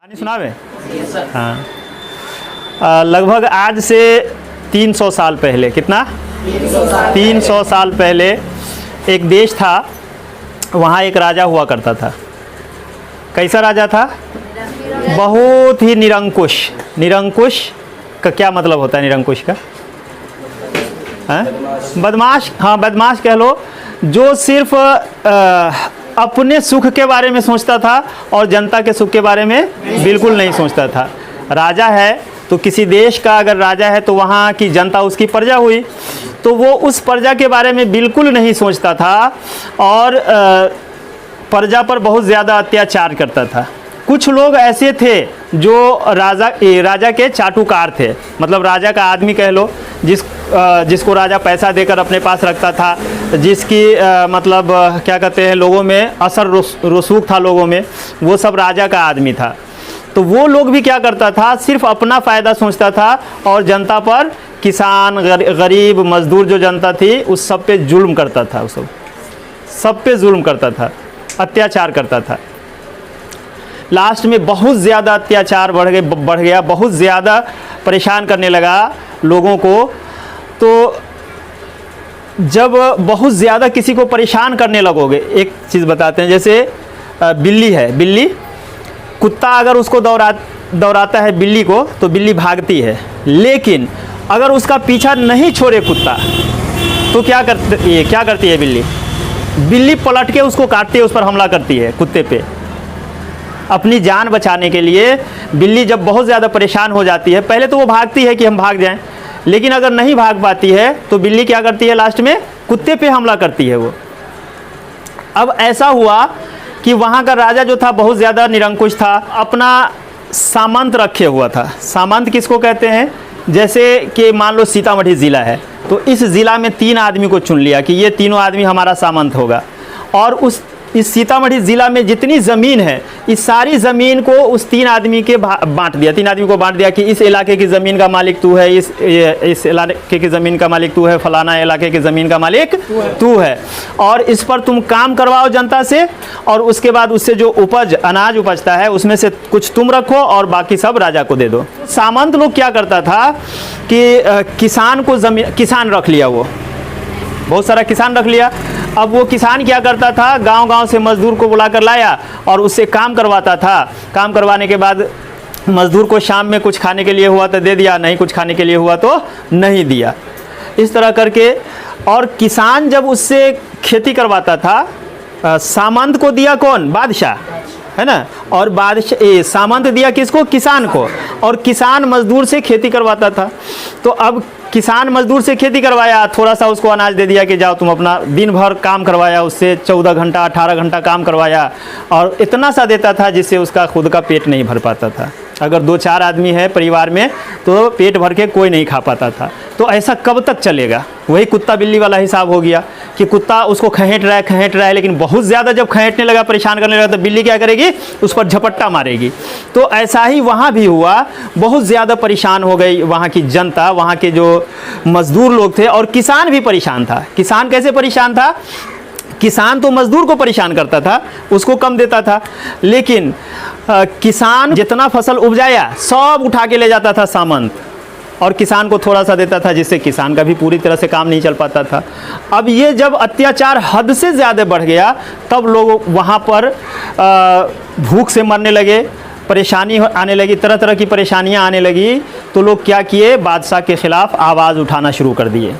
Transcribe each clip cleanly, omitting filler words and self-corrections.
कहानी सुनावे। हाँ, लगभग आज से 300 साल पहले, कितना 300 साल पहले एक देश था, वहाँ एक राजा हुआ करता था। कैसा राजा था? बहुत ही निरंकुश। निरंकुश का क्या मतलब होता है? निरंकुश का बदमाश। हाँ, बदमाश कह लो, जो सिर्फ अपने सुख के बारे में सोचता था और जनता के सुख के बारे में बिल्कुल नहीं सोचता था। राजा है तो किसी देश का अगर राजा है तो वहाँ की जनता उसकी प्रजा हुई, तो वो उस प्रजा के बारे में बिल्कुल नहीं सोचता था और प्रजा पर बहुत ज़्यादा अत्याचार करता था। कुछ लोग ऐसे थे जो राजा के चाटुकार थे, मतलब राजा का आदमी कह लो, जिसको राजा पैसा देकर अपने पास रखता था, जिसकी मतलब क्या कहते हैं, लोगों में असर रसूख था लोगों में, वो सब राजा का आदमी था। तो वो लोग भी क्या करता था, सिर्फ अपना फ़ायदा सोचता था और जनता पर, किसान, गरीब, मजदूर जो जनता थी उस सब पे जुल्म करता था। उस सब पे जुल्म करता था, अत्याचार करता था। लास्ट में बहुत ज़्यादा अत्याचार बढ़ गया, बहुत ज़्यादा परेशान करने लगा लोगों को। तो जब बहुत ज़्यादा किसी को परेशान करने लगोगे, एक चीज़ बताते हैं, जैसे बिल्ली है, बिल्ली, कुत्ता अगर उसको दौड़ाता है बिल्ली को तो बिल्ली भागती है, लेकिन अगर उसका पीछा नहीं छोड़े कुत्ता तो क्या करती है बिल्ली? बिल्ली पलट के उसको काटती है, उस पर हमला करती है, कुत्ते पे। अपनी जान बचाने के लिए बिल्ली जब बहुत ज़्यादा परेशान हो जाती है, पहले तो वो भागती है कि हम भाग जाएं, लेकिन अगर नहीं भाग पाती है तो बिल्ली क्या करती है, लास्ट में कुत्ते पे हमला करती है वो। अब ऐसा हुआ कि वहाँ का राजा जो था बहुत ज़्यादा निरंकुश था, अपना सामंत रखे हुआ था। सामंत किसको कहते हैं? जैसे कि मान लो सीतामढ़ी ज़िला है, तो इस ज़िला में 3 आदमी को चुन लिया कि ये तीनों आदमी हमारा सामंत होगा, और इस सीतामढ़ी ज़िला में जितनी ज़मीन है, इस सारी ज़मीन को उस 3 आदमी के बांट दिया। 3 आदमी को बांट दिया कि इस इलाके की ज़मीन का मालिक तू है, इस इलाके की ज़मीन का मालिक तू है, फलाना इलाके की ज़मीन का मालिक तू है, और इस पर तुम काम करवाओ जनता से, और उसके बाद उससे जो अनाज उपजता है उसमें से कुछ तुम रखो और बाकी सब राजा को दे दो। सामंत लोग क्या करता था कि किसान रख लिया, वो बहुत सारा किसान रख लिया। अब वो किसान क्या करता था, गांव-गांव से मज़दूर को बुला कर लाया और उससे काम करवाता था। काम करवाने के बाद मज़दूर को शाम में कुछ खाने के लिए हुआ तो दे दिया, नहीं कुछ खाने के लिए हुआ तो नहीं दिया, इस तरह करके। और किसान जब उससे खेती करवाता था, सामंत को दिया कौन? बादशाह, है ना, और बादशाह सामंत दिया किसको? किसान को, और किसान मजदूर से खेती करवाता था। तो अब किसान मजदूर से खेती करवाया, थोड़ा सा उसको अनाज दे दिया कि जाओ तुम अपना, दिन भर काम करवाया उससे, 14 घंटा 18 घंटा काम करवाया, और इतना सा देता था जिससे उसका खुद का पेट नहीं भर पाता था। अगर 2-4 आदमी है परिवार में तो पेट भर के कोई नहीं खा पाता था। तो ऐसा कब तक चलेगा? वही कुत्ता बिल्ली वाला हिसाब हो गया कि कुत्ता उसको खहेंट रहा है, लेकिन बहुत ज़्यादा जब खहेंटने लगा, परेशान करने लगा, तो बिल्ली क्या करेगी? उस पर झपट्टा मारेगी। तो ऐसा ही वहाँ भी हुआ, बहुत ज़्यादा परेशान हो गई वहाँ की जनता, वहाँ के जो मज़दूर लोग थे, और किसान भी परेशान था। किसान कैसे परेशान था? किसान तो मज़दूर को परेशान करता था, उसको कम देता था, लेकिन किसान जितना फसल उपजाया सब उठा के ले जाता था सामंत, और किसान को थोड़ा सा देता था, जिससे किसान का भी पूरी तरह से काम नहीं चल पाता था। अब ये जब अत्याचार हद से ज़्यादा बढ़ गया, तब लोग वहाँ पर भूख से मरने लगे, परेशानी आने लगी, तरह तरह की परेशानियाँ आने लगी। तो लोग क्या किए? बादशाह के ख़िलाफ़ आवाज़ उठाना शुरू कर दिए।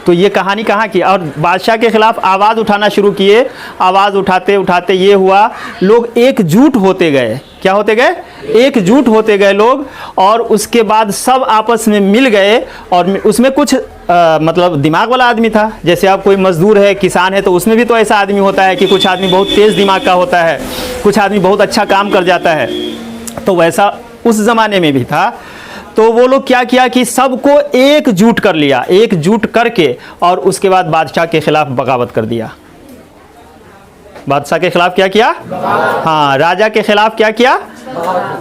तो ये कहानी कहाँ की? और बादशाह के ख़िलाफ़ आवाज़ उठाना शुरू किए। आवाज़ उठाते उठाते ये हुआ, लोग एकजुट होते गए। क्या होते गए? एकजुट होते गए लोग, और उसके बाद सब आपस में मिल गए। और उसमें कुछ मतलब दिमाग वाला आदमी था, जैसे आप कोई मज़दूर है, किसान है, तो उसमें भी तो ऐसा आदमी होता है कि कुछ आदमी बहुत तेज़ दिमाग का होता है, कुछ आदमी बहुत अच्छा काम कर जाता है। तो वैसा उस ज़माने में भी था। तो वो लोग क्या किया कि सबको एकजुट कर लिया, एकजुट करके, और उसके बाद बादशाह के ख़िलाफ़ बगावत कर दिया। बादशाह के ख़िलाफ़ क्या किया? हाँ, राजा के ख़िलाफ़ क्या किया?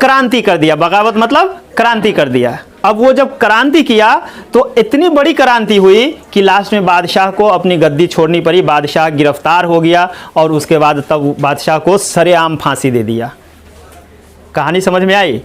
क्रांति कर दिया। बगावत मतलब क्रांति कर दिया। अब वो जब क्रांति किया तो इतनी बड़ी क्रांति हुई कि लास्ट में बादशाह को अपनी गद्दी छोड़नी पड़ी। बादशाह गिरफ्तार हो गया और उसके बाद तब बादशाह को सरेआम फांसी दे दिया। कहानी समझ में आई?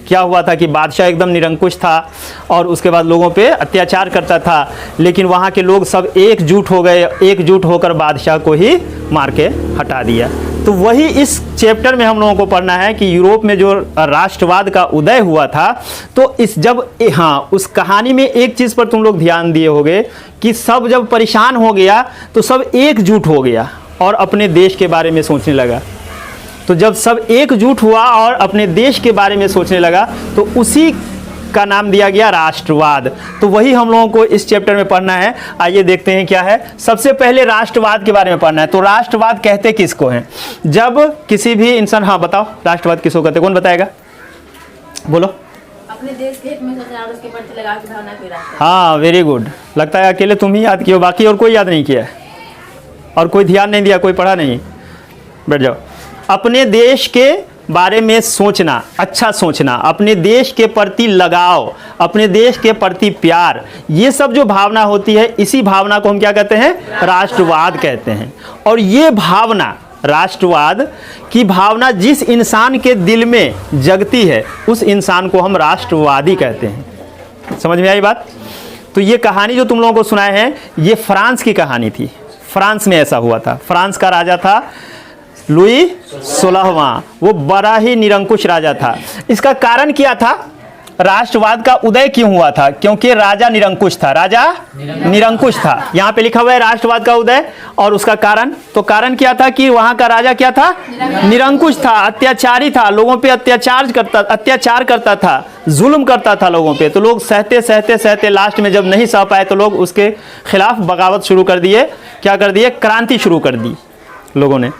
क्या हुआ था कि बादशाह एकदम निरंकुश था और उसके बाद लोगों पे अत्याचार करता था, लेकिन वहाँ के लोग सब एकजुट हो गए, एकजुट होकर बादशाह को ही मार के हटा दिया। तो वही इस चैप्टर में हम लोगों को पढ़ना है कि यूरोप में जो राष्ट्रवाद का उदय हुआ था, तो उस कहानी में एक चीज़ पर तुम लोग ध्यान दिए होगे कि सब जब परेशान हो गया तो सब एकजुट हो गया और अपने देश के बारे में सोचने लगा। तो जब सब एकजुट हुआ और अपने देश के बारे में सोचने लगा तो उसी का नाम दिया गया राष्ट्रवाद। तो वही हम लोगों को इस चैप्टर में पढ़ना है। आइए देखते हैं क्या है। सबसे पहले राष्ट्रवाद के बारे में पढ़ना है। तो राष्ट्रवाद कहते किसको हैं? जब किसी भी इंसान, हाँ बताओ राष्ट्रवाद किसको कहते, कौन बताएगा? बोलो। अपने देश के हित में सोचना और उसके प्रति लगाव की भावना को राष्ट्र। हाँ वेरी गुड। लगता है अकेले तुम ही याद किए, बाकी और कोई याद नहीं किया और कोई ध्यान नहीं दिया, कोई पढ़ा नहीं। बैठ जाओ। अपने देश के बारे में सोचना, अच्छा सोचना, अपने देश के प्रति लगाव, अपने देश के प्रति प्यार, ये सब जो भावना होती है, इसी भावना को हम क्या कहते हैं? राष्ट्रवाद कहते हैं। और ये भावना, राष्ट्रवाद की भावना जिस इंसान के दिल में जगती है उस इंसान को हम राष्ट्रवादी कहते हैं। समझ में आई बात? तो ये कहानी जो तुम लोगों को सुनाए हैं, ये फ्रांस की कहानी थी। फ्रांस में ऐसा हुआ था। फ्रांस का राजा था लुई 16वां। वो बड़ा ही निरंकुश राजा था। इसका कारण क्या था? राष्ट्रवाद का उदय क्यों हुआ था? क्योंकि राजा निरंकुश था। राजा निरंकुश था। यहाँ पे लिखा हुआ है राष्ट्रवाद का उदय। और उसका कारण, तो कारण क्या था कि वहाँ का राजा क्या था? निरंकुश था, अत्याचारी था, लोगों पे अत्याचार करता था, जुल्म करता था लोगों पे। तो लोग सहते सहते सहते लास्ट में जब नहीं सह पाए तो लोग उसके खिलाफ बगावत शुरू कर दिए। क्या कर दिए? क्रांति शुरू कर दी लोगों ने।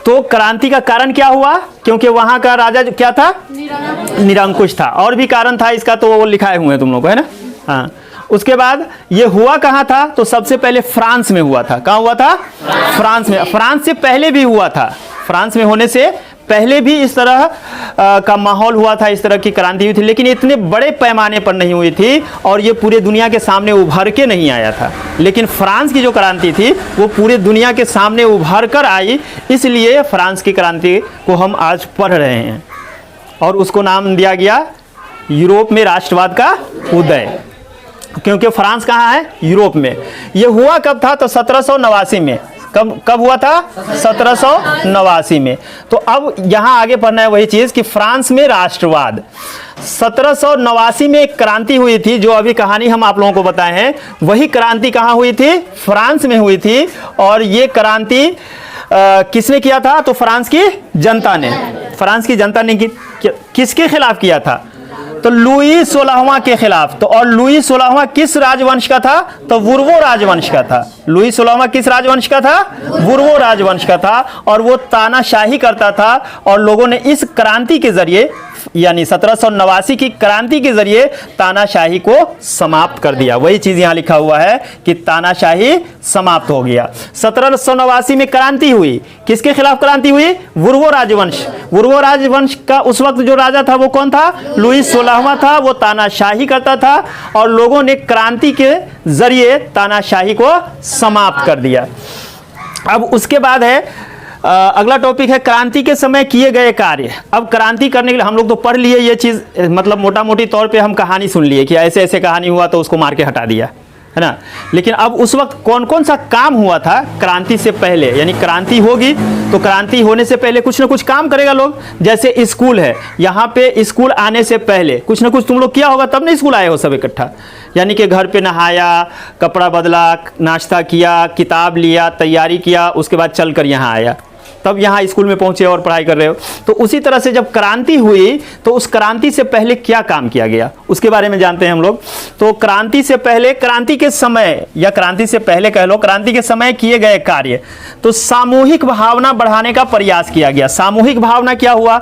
तो क्रांति का कारण क्या हुआ? क्योंकि वहां का राजा क्या था? निरंकुश था। और भी कारण था इसका, तो वो लिखाए हुए हैं तुम लोग को, है ना? हाँ। उसके बाद ये हुआ कहाँ था? तो सबसे पहले फ्रांस में हुआ था। कहाँ हुआ था? फ्रांस में। फ्रांस से पहले भी हुआ था। फ्रांस में होने से पहले भी इस तरह का माहौल हुआ था, इस तरह की क्रांति हुई थी, लेकिन इतने बड़े पैमाने पर नहीं हुई थी और ये पूरे दुनिया के सामने उभर के नहीं आया था। लेकिन फ्रांस की जो क्रांति थी वो पूरे दुनिया के सामने उभर कर आई, इसलिए फ्रांस की क्रांति को हम आज पढ़ रहे हैं और उसको नाम दिया गया यूरोप में राष्ट्रवाद का उदय। क्योंकि फ्रांस कहाँ है? यूरोप में। ये हुआ कब था? तो 1789 में। कब हुआ था? 1789 में। तो अब यहाँ आगे पढ़ना है वही चीज़ कि फ्रांस में राष्ट्रवाद। 1789 में एक क्रांति हुई थी, जो अभी कहानी हम आप लोगों को बताए हैं। वही क्रांति कहाँ हुई थी? फ्रांस में हुई थी। और ये क्रांति किसने किया था? तो फ्रांस की जनता ने। फ्रांस की जनता ने किसके खिलाफ किया था? तो लुई 16वां के खिलाफ। तो और लुई 16वां किस राजवंश का था? तो बुर्बो राजवंश का था। लुई 16वां किस राजवंश का था? बुर्बो राजवंश का था। और वो तानाशाही करता था और लोगों ने इस क्रांति के जरिए, यानी 1789 की क्रांति के जरिए तानाशाही को समाप्त कर दिया। वही चीज यहां लिखा हुआ है कि तानाशाही समाप्त हो गया। 1789 में क्रांति हुई। किसके खिलाफ क्रांति हुई? बुर्बो राजवंश। बुर्बो राजवंश का उस वक्त जो राजा था वो कौन था? लुई 16वां था। वो तानाशाही करता था और लोगों ने क्रांति के जरिए तानाशाही को समाप्त कर दिया। अब उसके बाद है अगला टॉपिक है क्रांति के समय किए गए कार्य। अब क्रांति करने के लिए हम लोग तो पढ़ लिए ये चीज़, मतलब मोटा मोटी तौर पे हम कहानी सुन लिए कि ऐसे ऐसे कहानी हुआ तो उसको मार के हटा दिया, है ना। लेकिन अब उस वक्त कौन कौन सा काम हुआ था क्रांति से पहले? यानी क्रांति होगी तो क्रांति होने से पहले कुछ ना कुछ काम करेगा लोग। जैसे स्कूल है, यहाँ पे स्कूल आने से पहले कुछ ना कुछ तुम लोग किया होगा, तब ना स्कूल आए हो सब इकट्ठा। यानी कि घर पे नहाया, कपड़ा बदला, नाश्ता किया, किताब लिया, तैयारी किया, उसके बाद चल कर यहाँ आया, तब यहाँ स्कूल में पहुंचे और पढ़ाई कर रहे हो। तो उसी तरह से जब क्रांति हुई तो उस क्रांति से पहले क्या काम किया गया उसके बारे में जानते हैं हम लोग। तो क्रांति से पहले, क्रांति के समय या क्रांति से पहले कह लो, क्रांति के समय किए गए कार्य, तो सामूहिक भावना बढ़ाने का प्रयास किया गया। सामूहिक भावना क्या हुआ?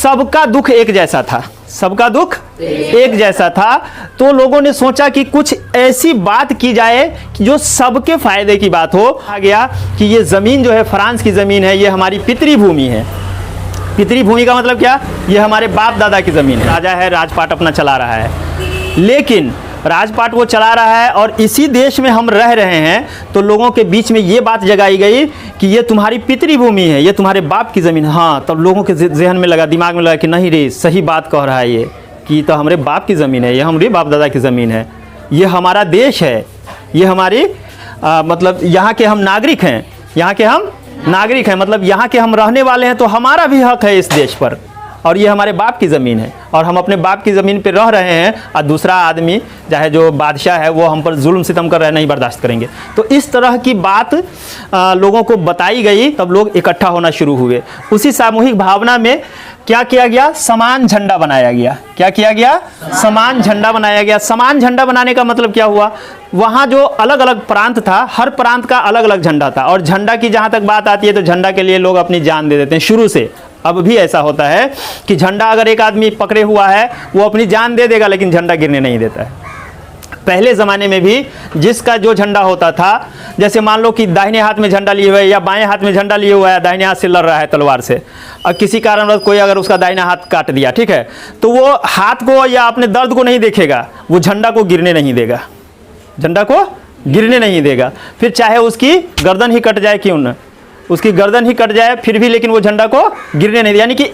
सबका दुख एक जैसा था। सबका दुख एक जैसा था। तो लोगों ने सोचा कि कुछ ऐसी बात की जाए कि जो सबके फायदे की बात हो। आ गया कि ये जमीन जो है, फ्रांस की जमीन है, ये हमारी पितृभूमि है। पितृभूमि का मतलब क्या? ये हमारे बाप दादा की जमीन है। राजा है, राजपाट अपना चला रहा है, लेकिन राजपाट वो चला रहा है और इसी देश में हम रह रहे हैं, तो लोगों के बीच में ये बात जगाई गई कि ये तुम्हारी पितृभूमि है, ये तुम्हारे बाप की ज़मीन है। हाँ, तब लोगों के जहन में लगा, दिमाग में लगा कि नहीं रे, सही बात कह रहा है ये, कि तो हमारे बाप की ज़मीन है, ये हमारे बाप दादा की ज़मीन है, ये हमारा देश है, ये हमारी मतलब यहाँ के हम नागरिक हैं, यहाँ के हम नागरिक हैं, मतलब यहाँ के हम रहने वाले हैं, तो हमारा भी हक है इस देश पर, और ये हमारे बाप की ज़मीन है और हम अपने बाप की ज़मीन पे रह रहे हैं, और दूसरा आदमी चाहे जो बादशाह है वो हम पर जुल्म सितम कर रहे हैं, नहीं बर्दाश्त करेंगे। तो इस तरह की बात लोगों को बताई गई, तब लोग इकट्ठा होना शुरू हुए। उसी सामूहिक भावना में क्या किया गया, समान झंडा बनाया गया। क्या किया गया, समान झंडा बनाया गया। समान झंडा बनाने का मतलब क्या हुआ, वहाँ जो अलग अलग प्रांत था, हर प्रांत का अलग अलग झंडा था, और झंडा की जहाँ तक बात आती है तो झंडा के लिए लोग अपनी जान दे देते हैं शुरू से। अब भी ऐसा होता है कि झंडा अगर एक आदमी पकड़े हुआ है वो अपनी जान दे देगा, लेकिन झंडा गिरने नहीं देता है। पहले ज़माने में भी जिसका जो झंडा होता था, जैसे मान लो कि दाहिने हाथ में झंडा लिए हुए या बाएं हाथ में झंडा लिए हुआ है, दाहिने हाथ से लड़ रहा है तलवार से, और किसी कारणवश कोई अगर उसका दाहिना हाथ काट दिया, ठीक है, तो वो हाथ को या अपने दर्द को नहीं देखेगा, वो झंडा को गिरने नहीं देगा, झंडा को गिरने नहीं देगा। फिर चाहे उसकी गर्दन ही कट जाए, क्यों न, उसकी गर्दन ही कट जाए फिर भी, लेकिन वो झंडा को गिरने नहीं दिया। यानी कि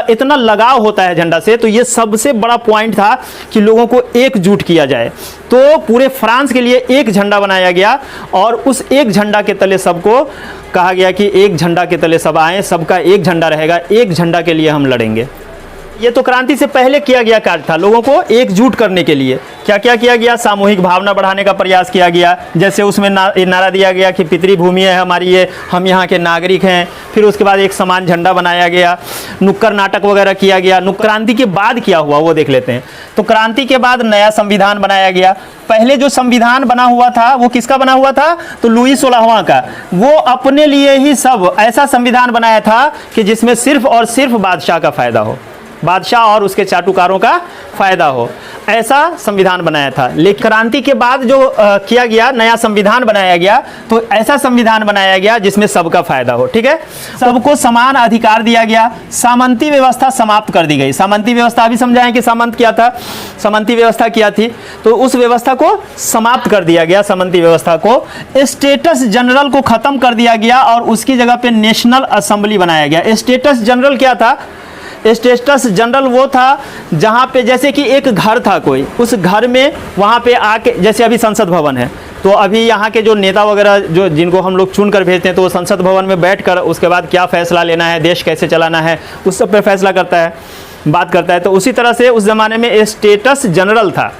इतना लगाव होता है झंडा से। तो ये सबसे बड़ा पॉइंट था कि लोगों को एकजुट किया जाए। तो पूरे फ्रांस के लिए एक झंडा बनाया गया, और उस एक झंडा के तले सबको कहा गया कि एक झंडा के तले सब आएँ, सबका एक झंडा रहेगा, एक झंडा के लिए हम लड़ेंगे। ये तो क्रांति से पहले किया गया कार्य था, लोगों को एकजुट करने के लिए। क्या क्या किया गया, सामूहिक भावना बढ़ाने का प्रयास किया गया। जैसे उसमें नारा दिया गया कि पितृभूमि है हमारी, ये हम यहाँ के नागरिक हैं। फिर उसके बाद एक समान झंडा बनाया गया, नुक्कड़ नाटक वगैरह किया गया। क्रांति के बाद क्या हुआ वो देख लेते हैं। तो क्रांति के बाद नया संविधान बनाया गया। पहले जो संविधान बना हुआ था वो किसका बना हुआ था, तो लुई 16वां का। वो अपने लिए ही सब ऐसा संविधान बनाया था कि जिसमें सिर्फ और सिर्फ बादशाह का फायदा हो, बादशाह और उसके चाटुकारों का फायदा हो, ऐसा संविधान बनाया था। लेकिन क्रांति के बाद जो किया गया, नया संविधान बनाया गया, तो ऐसा संविधान बनाया गया जिसमें सबका फायदा हो, ठीक है, सबको समान अधिकार दिया गया। सामंती व्यवस्था समाप्त कर दी गई। सामंती व्यवस्था अभी समझाएं कि सामंत क्या था, सामंती व्यवस्था क्या थी, तो उस व्यवस्था को समाप्त कर दिया गया। सामंती व्यवस्था को, स्टेटस जनरल को खत्म कर दिया गया और उसकी जगह पे नेशनल असेंबली बनाया गया। स्टेटस जनरल क्या था, स्टेटस जनरल वो था जहाँ पे जैसे कि एक घर था कोई, उस घर में वहाँ पे आके, जैसे अभी संसद भवन है, तो अभी यहाँ के जो नेता वगैरह जो जिनको हम लोग चुन कर भेजते हैं, तो वो संसद भवन में बैठकर उसके बाद क्या फैसला लेना है, देश कैसे चलाना है, उस सब पे फैसला करता है, बात करता है। तो उसी तरह से उस ज़माने में स्टेटस जनरल था।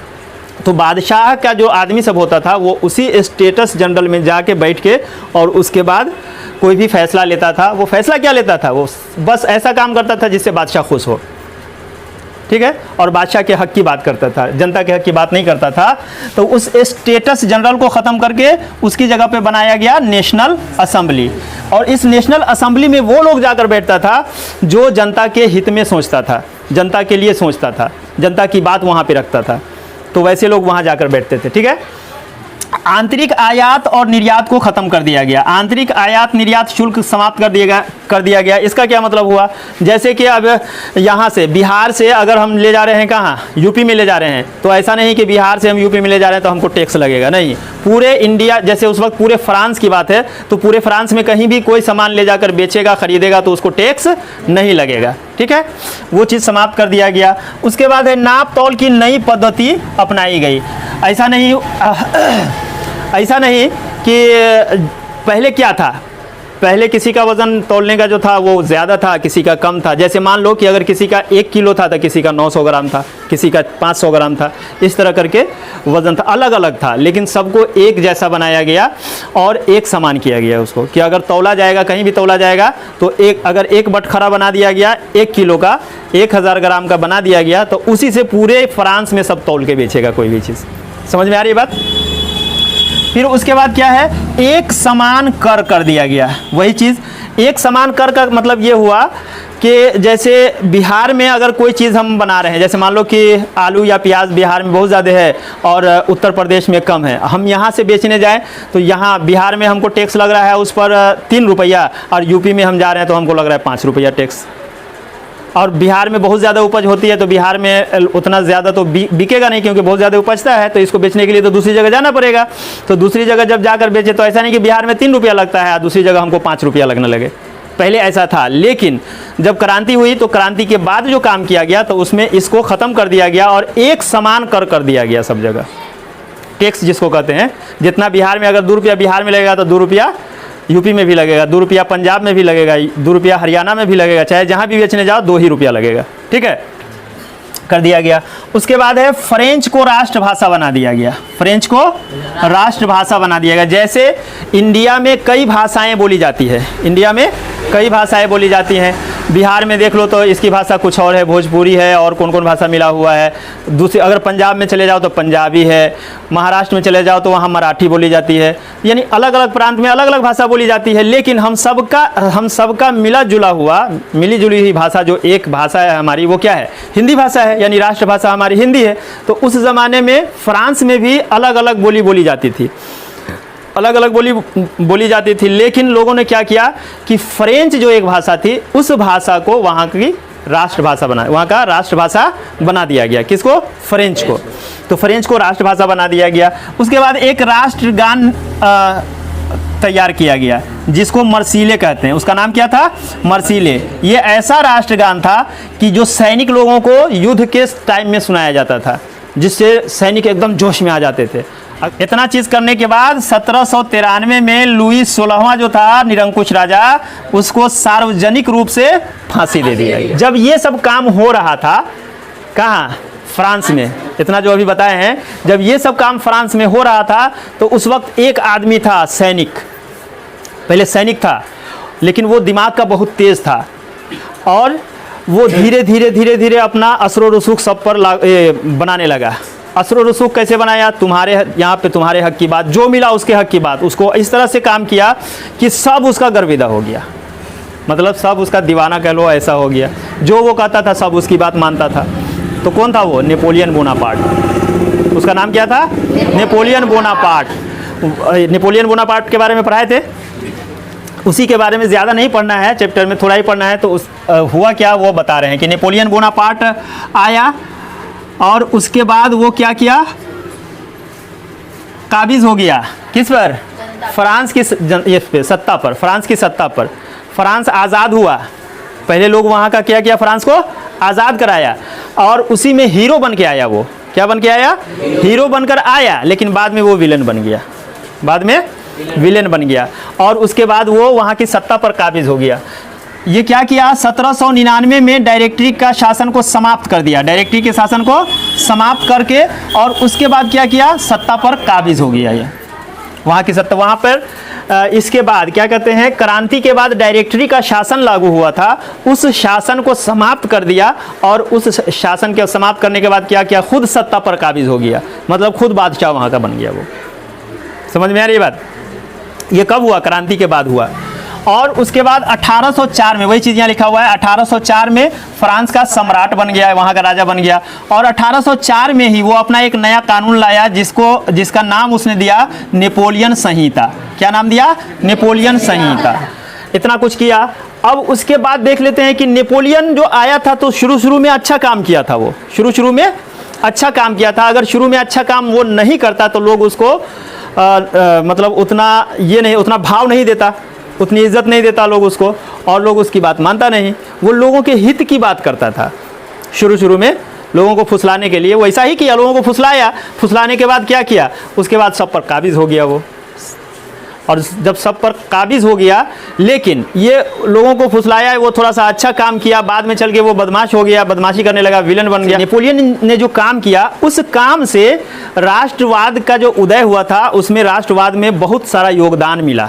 तो बादशाह का जो आदमी सब होता था वो उसी स्टेटस जनरल में जाके बैठ के और उसके बाद कोई भी फैसला लेता था। वो फैसला क्या लेता था, वो बस ऐसा काम करता था जिससे बादशाह खुश हो, ठीक है, और बादशाह के हक की बात करता था, जनता के हक की बात नहीं करता था। तो उस स्टेटस जनरल को ख़त्म करके उसकी जगह पे बनाया गया नेशनल असेंबली। और इस नेशनल असेंबली में वो लोग जाकर बैठता था जो जनता के हित में सोचता था, जनता के लिए सोचता था, जनता की बात वहाँ पे रखता था। तो वैसे लोग वहाँ जाकर बैठते थे, ठीक है। आंतरिक आयात और निर्यात को खत्म कर दिया गया। आंतरिक आयात निर्यात शुल्क समाप्त कर दिया गया। इसका क्या मतलब हुआ, जैसे कि अब यहाँ से बिहार से अगर हम ले जा रहे हैं कहाँ, यूपी में ले जा रहे हैं, तो ऐसा नहीं कि बिहार से हम यूपी में ले जा रहे हैं तो हमको टैक्स लगेगा, नहीं। पूरे इंडिया, जैसे उस वक्त पूरे फ्रांस की बात है, तो पूरे फ्रांस में कहीं भी कोई सामान ले जाकर बेचेगा, खरीदेगा, तो उसको टैक्स नहीं लगेगा, ठीक है, वो चीज़ समाप्त कर दिया गया। उसके बाद है नाप तौल की नई पद्धति अपनाई गई। ऐसा नहीं कि पहले क्या था, पहले किसी का वज़न तौलने का जो था वो ज़्यादा था, किसी का कम था। जैसे मान लो कि अगर किसी का 1 किलो था तो किसी का 900 ग्राम था, किसी का 500 ग्राम था, इस तरह करके वज़न था, अलग अलग था, लेकिन सबको एक जैसा बनाया गया और एक समान किया गया उसको, कि अगर तौला जाएगा, कहीं भी तौला जाएगा, तो अगर एक बटखरा बना दिया गया 1 किलो का, 1000 ग्राम का बना दिया गया, तो उसी से पूरे फ्रांस में सब तौल के बेचेगा कोई भी चीज़। समझ में आ रही है बात। फिर उसके बाद क्या है, एक समान कर दिया गया। वही चीज़, एक समान कर का मतलब ये हुआ कि जैसे बिहार में अगर कोई चीज़ हम बना रहे हैं, जैसे मान लो कि आलू या प्याज बिहार में बहुत ज़्यादा है और उत्तर प्रदेश में कम है, हम यहाँ से बेचने जाएं तो यहाँ बिहार में हमको टैक्स लग रहा है उस पर 3 रुपया, और यूपी में हम जा रहे हैं तो हमको लग रहा है 5 रुपया टैक्स। और बिहार में बहुत ज़्यादा उपज होती है, तो बिहार में उतना ज़्यादा तो बिकेगा नहीं, क्योंकि बहुत ज़्यादा उपजता है, तो इसको बेचने के लिए तो दूसरी जगह जाना पड़ेगा। तो दूसरी जगह जब जाकर बेचे तो ऐसा नहीं कि बिहार में 3 रुपया लगता है, दूसरी जगह हमको 5 रुपया लगने लगे। पहले ऐसा था, लेकिन जब क्रांति हुई तो क्रांति के बाद जो काम किया गया तो उसमें इसको ख़त्म कर दिया गया और एक समान कर दिया गया सब जगह। टैक्स जिसको कहते हैं, जितना बिहार में अगर 2 रुपया बिहार में लगेगा तो 2 रुपया यूपी में भी लगेगा, 2 रुपया पंजाब में भी लगेगा, 2 रुपया हरियाणा में भी लगेगा, चाहे जहाँ भी बेचने जाओ 2 ही रुपया लगेगा। ठीक है, कर दिया गया। उसके बाद है फ्रेंच को राष्ट्रभाषा बना दिया गया। फ्रेंच को राष्ट्रभाषा बना दिया गया। जैसे इंडिया में कई भाषाएं बोली जाती है, इंडिया में कई भाषाएं बोली जाती हैं। बिहार में देख लो तो इसकी भाषा कुछ और है, भोजपुरी है, और कौन कौन भाषा मिला हुआ है। दूसरी अगर पंजाब में चले जाओ तो पंजाबी है, महाराष्ट्र में चले जाओ तो वहाँ मराठी बोली जाती है। यानी अलग अलग प्रांत में अलग अलग भाषा बोली जाती है, लेकिन हम सबका मिला जुला हुआ, मिली जुली हुई भाषा जो एक भाषा है हमारी, वो क्या है? हिंदी भाषा है, यानी राष्ट्रभाषा हमारी हिंदी है। तो उस ज़माने में फ्रांस में भी अलग अलग बोली जाती थी, अलग अलग बोली जाती थी। लेकिन लोगों ने क्या किया कि फ्रेंच जो एक भाषा थी, उस भाषा को वहाँ की राष्ट्रभाषा बना, वहाँ का राष्ट्रभाषा बना दिया गया। किसको? फ्रेंच को। तो फ्रेंच को राष्ट्रभाषा बना दिया गया। उसके बाद एक राष्ट्रगान तैयार किया गया जिसको मर्सीले कहते हैं। उसका नाम क्या था? मर्सीले। ये ऐसा राष्ट्रगान था कि जो सैनिक लोगों को युद्ध के टाइम में सुनाया जाता था, जिससे सैनिक एकदम जोश में आ जाते थे। इतना चीज़ करने के बाद 1793 में लुई 16वां जो था निरंकुश राजा, उसको सार्वजनिक रूप से फांसी दे दिया गया। जब ये सब काम हो रहा था, कहाँ? फ्रांस में। इतना जो अभी बताए हैं, जब ये सब काम फ्रांस में हो रहा था तो उस वक्त एक आदमी था, सैनिक, पहले सैनिक था, लेकिन वो दिमाग का बहुत तेज़ था और वो धीरे धीरे अपना असर रसूख सब पर बनाने लगा। असर रसूख कैसे बनाया? तुम्हारे यहाँ पे तुम्हारे हक की बात, जो मिला उसके हक की बात। उसको इस तरह से काम किया कि सब उसका गर्विदा हो गया, मतलब सब उसका दीवाना कह लो, ऐसा हो गया। जो वो कहता था सब उसकी बात मानता था। तो कौन था वो? Napoleon Bonaparte. उसका नाम क्या था? Napoleon Bonaparte. नेपोलियन बोनापार्ट के बारे में पढ़ाए थे, उसी के बारे में ज़्यादा नहीं पढ़ना है, चैप्टर में थोड़ा ही पढ़ना है। तो हुआ क्या वो बता रहे हैं कि नेपोलियन बोनापार्ट आया और उसके बाद वो क्या किया? काबिज हो गया। किस पर? फ्रांस की सत्ता पर, फ्रांस की सत्ता पर। फ्रांस आज़ाद हुआ, पहले लोग वहाँ का क्या किया? फ्रांस को आज़ाद कराया और उसी में हीरो बन के आया। वो क्या बन के आया? हीरो बनकर आया, लेकिन बाद में वो विलन बन गया, बाद में विलेन बन गया। और उसके बाद वो वहाँ की सत्ता पर काबिज हो गया। ये क्या किया? 1799 में डायरेक्टरी का शासन को समाप्त कर दिया, डायरेक्टरी के शासन को समाप्त करके, और उसके बाद क्या किया? सत्ता पर काबिज हो गया ये वहाँ की सत्ता। वहाँ पर इसके बाद क्या कहते हैं, क्रांति के बाद डायरेक्टरी का शासन लागू हुआ था, उस शासन को समाप्त कर दिया और उस शासन के समाप्त करने के बाद क्या किया? खुद सत्ता पर काबिज हो गया, मतलब खुद बादशाह वहाँ का बन गया। वो समझ में आ रही बात? ये कब हुआ? क्रांति के बाद हुआ। और उसके बाद 1804 में, वही चीज़ यहाँ लिखा हुआ है, 1804 में फ्रांस का सम्राट बन गया, वहाँ का राजा बन गया। और 1804 में ही वो अपना एक नया कानून लाया जिसका नाम उसने दिया नेपोलियन संहिता। क्या नाम दिया? नेपोलियन संहिता। इतना कुछ किया। अब उसके बाद देख लेते हैं कि नेपोलियन जो आया था तो शुरू में अच्छा काम किया था, वो शुरू में अच्छा काम किया था। अगर शुरू में अच्छा काम वो नहीं करता तो लोग उसको मतलब उतना भाव नहीं देता, उतनी इज्जत नहीं देता लोग उसको, और लोग उसकी बात मानता नहीं। वो लोगों के हित की बात करता था शुरू में, लोगों को फुसलाने के लिए वैसा ही किया, लोगों को फुसलाया। फुसलाने के बाद क्या किया? उसके बाद सब पर काबिज हो गया वो। और जब सब पर काबिज हो गया, लेकिन ये लोगों को फुसलाया, वो थोड़ा सा अच्छा काम किया, बाद में चल के वो बदमाश हो गया, बदमाशी करने लगा, विलन बन गया। नेपोलियन ने जो काम किया, उस काम से राष्ट्रवाद का जो उदय हुआ था, उसमें राष्ट्रवाद में बहुत सारा योगदान मिला,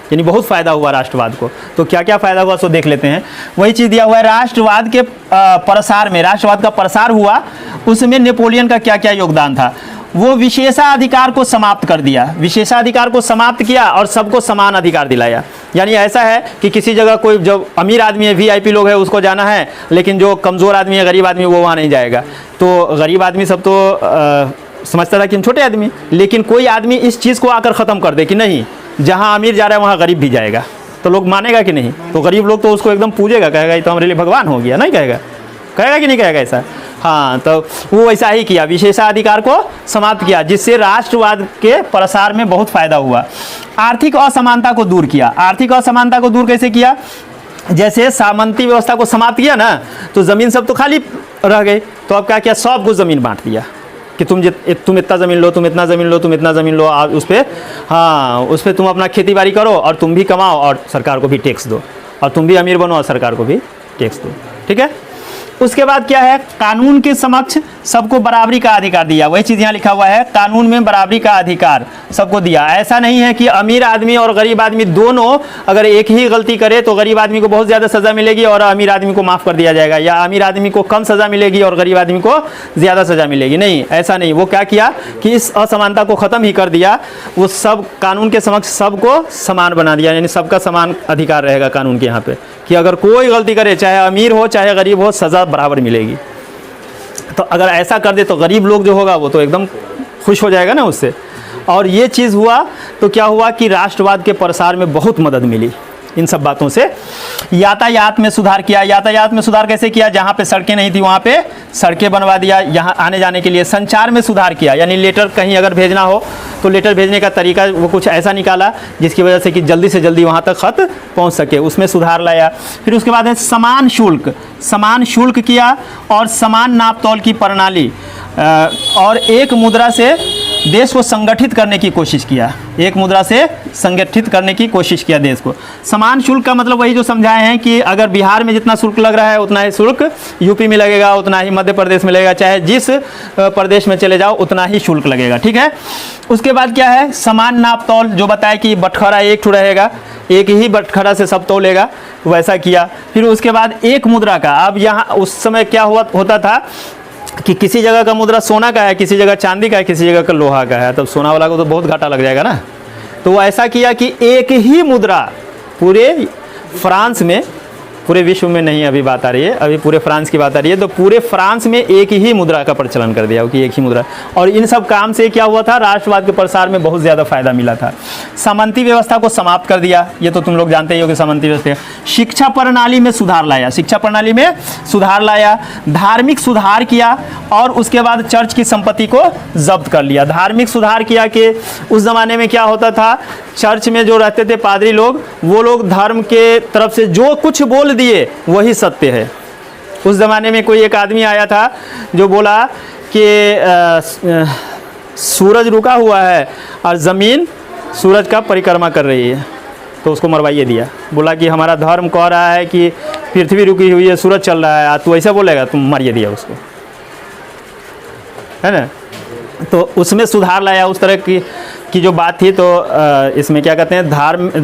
यानी बहुत फ़ायदा हुआ राष्ट्रवाद को। तो क्या क्या फ़ायदा हुआ सो देख लेते हैं। वही चीज़ दिया हुआ है, राष्ट्रवाद के प्रसार में, राष्ट्रवाद का प्रसार हुआ, उसमें नेपोलियन का क्या क्या योगदान था। वो विशेषाधिकार को समाप्त कर दिया, विशेषाधिकार को समाप्त किया और सबको समान अधिकार दिलाया। यानी ऐसा है कि किसी जगह कोई जो अमीर आदमी है, VIP लोग है, उसको जाना है, लेकिन जो कमज़ोर आदमी है, गरीब आदमी, वो वहाँ नहीं जाएगा। तो गरीब आदमी सब तो समझता था कि हम छोटे आदमी, लेकिन कोई आदमी इस चीज़ को आकर ख़त्म कर दे कि नहीं, जहाँ अमीर जा रहा है वहाँ गरीब भी जाएगा। तो लोग मानेगा कि नहीं? तो गरीब लोग तो उसको एकदम पूजेगा, कहेगा ये तो हमारे लिए भगवान हो गया, नहीं कहेगा? कहेगा कि नहीं कहेगा ऐसा? हाँ, तो वो वैसा ही किया, विशेषाधिकार को समाप्त किया, जिससे राष्ट्रवाद के प्रसार में बहुत फायदा हुआ। आर्थिक असमानता को दूर किया। आर्थिक असमानता को दूर कैसे किया? जैसे सामंती व्यवस्था को समाप्त किया ना, तो ज़मीन सब तो खाली रह गई, तो अब क्या किया, सबको ज़मीन बांट दिया कि तुम इतना ज़मीन लो, तुम इतना ज़मीन लो, तुम इतना ज़मीन लो, आप उस पर, हाँ, उस पर तुम अपना खेती बाड़ी करो और तुम भी कमाओ और सरकार को भी टैक्स दो, और तुम भी अमीर बनो और सरकार को भी टैक्स दो। ठीक है। उसके बाद क्या है, कानून के समक्ष सबको बराबरी का अधिकार दिया। वही चीज़ यहाँ लिखा हुआ है, कानून में बराबरी का अधिकार सबको दिया। ऐसा नहीं है कि अमीर आदमी और गरीब आदमी दोनों अगर एक ही गलती करे तो गरीब आदमी को बहुत ज़्यादा सज़ा मिलेगी और अमीर आदमी को माफ़ कर दिया जाएगा, या अमीर आदमी को कम सज़ा मिलेगी और गरीब आदमी को ज़्यादा सज़ा मिलेगी। नहीं, ऐसा नहीं। वो क्या किया कि इस असमानता को ख़त्म ही कर दिया। वो सब कानून के समक्ष सबको समान बना दिया, यानी सबका समान अधिकार रहेगा कानून के यहाँ पे, कि अगर कोई गलती करे, चाहे अमीर हो चाहे गरीब हो, सज़ा बराबर मिलेगी। तो अगर ऐसा कर दे तो गरीब लोग जो होगा वो तो एकदम खुश हो जाएगा ना उससे। और ये चीज़ हुआ तो क्या हुआ कि राष्ट्रवाद के प्रसार में बहुत मदद मिली इन सब बातों से। यातायात में सुधार किया। यातायात में सुधार कैसे किया? जहाँ पे सड़कें नहीं थी वहाँ पे सड़कें बनवा दिया, यहाँ आने जाने के लिए। संचार में सुधार किया, यानी लेटर कहीं अगर भेजना हो तो लेटर भेजने का तरीका वो कुछ ऐसा निकाला जिसकी वजह से कि जल्दी से जल्दी वहाँ तक खत पहुँच सके, उसमें सुधार लाया। फिर उसके बाद है समान शुल्क। समान शुल्क किया और समान नाप तौल की प्रणाली और एक मुद्रा से देश को संगठित करने की कोशिश किया। एक मुद्रा से संगठित करने की कोशिश किया देश को। समान शुल्क का मतलब वही जो समझाए हैं कि अगर बिहार में जितना शुल्क लग रहा है उतना ही शुल्क यूपी में लगेगा, उतना ही मध्य प्रदेश में लगेगा, चाहे जिस प्रदेश में चले जाओ उतना ही शुल्क लगेगा। ठीक है। उसके बाद क्या है, समान नाप तौल, जो बताया कि बटखरा एक ठो रहेगा, एक ही बटखरा से सब तौलेगा, वैसा किया। फिर उसके बाद एक मुद्रा का, अब यहाँ उस समय क्या होता था कि किसी जगह का मुद्रा सोना का है, किसी जगह चांदी का है, किसी जगह का लोहा का है, तब सोना वाला को तो बहुत घाटा लग जाएगा ना। तो वो ऐसा किया कि एक ही मुद्रा पूरे फ्रांस में, पूरे विश्व में नहीं अभी बात आ रही है, अभी पूरे फ्रांस की बात आ रही है, तो पूरे फ्रांस में एक ही मुद्रा का प्रचलन कर दिया कि एक ही मुद्रा। और इन सब काम से क्या हुआ था, राष्ट्रवाद के प्रसार में बहुत ज़्यादा फायदा मिला था। सामंती व्यवस्था को समाप्त कर दिया, ये तो तुम लोग जानते ही हो कि सामंती व्यवस्था। शिक्षा प्रणाली में सुधार लाया। शिक्षा प्रणाली में सुधार लाया। धार्मिक सुधार किया और उसके बाद चर्च की संपत्ति को जब्त कर लिया। धार्मिक सुधार किया कि उस ज़माने में क्या होता था, चर्च में जो रहते थे पादरी लोग, वो लोग धर्म के तरफ से जो कुछ बोल दिए वही सत्य है। उस ज़माने में कोई एक आदमी आया था जो बोला कि सूरज रुका हुआ है और ज़मीन सूरज का परिक्रमा कर रही है, तो उसको मरवाइए दिया। बोला कि हमारा धर्म कह रहा है कि पृथ्वी रुकी हुई है, सूरज चल रहा है, तू ऐसा बोलेगा, तुम मारिए दिया उसको, है ना। तो उसमें सुधार लाया, उस तरह की जो बात थी। तो इसमें क्या कहते हैं,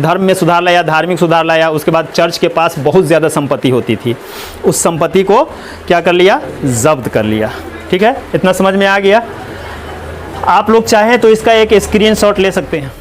धर्म में सुधार लाया, धार्मिक सुधार लाया। उसके बाद चर्च के पास बहुत ज़्यादा संपत्ति होती थी, उस संपत्ति को क्या कर लिया, जब्त कर लिया। ठीक है, इतना समझ में आ गया। आप लोग चाहें तो इसका एक स्क्रीनशॉट ले सकते हैं।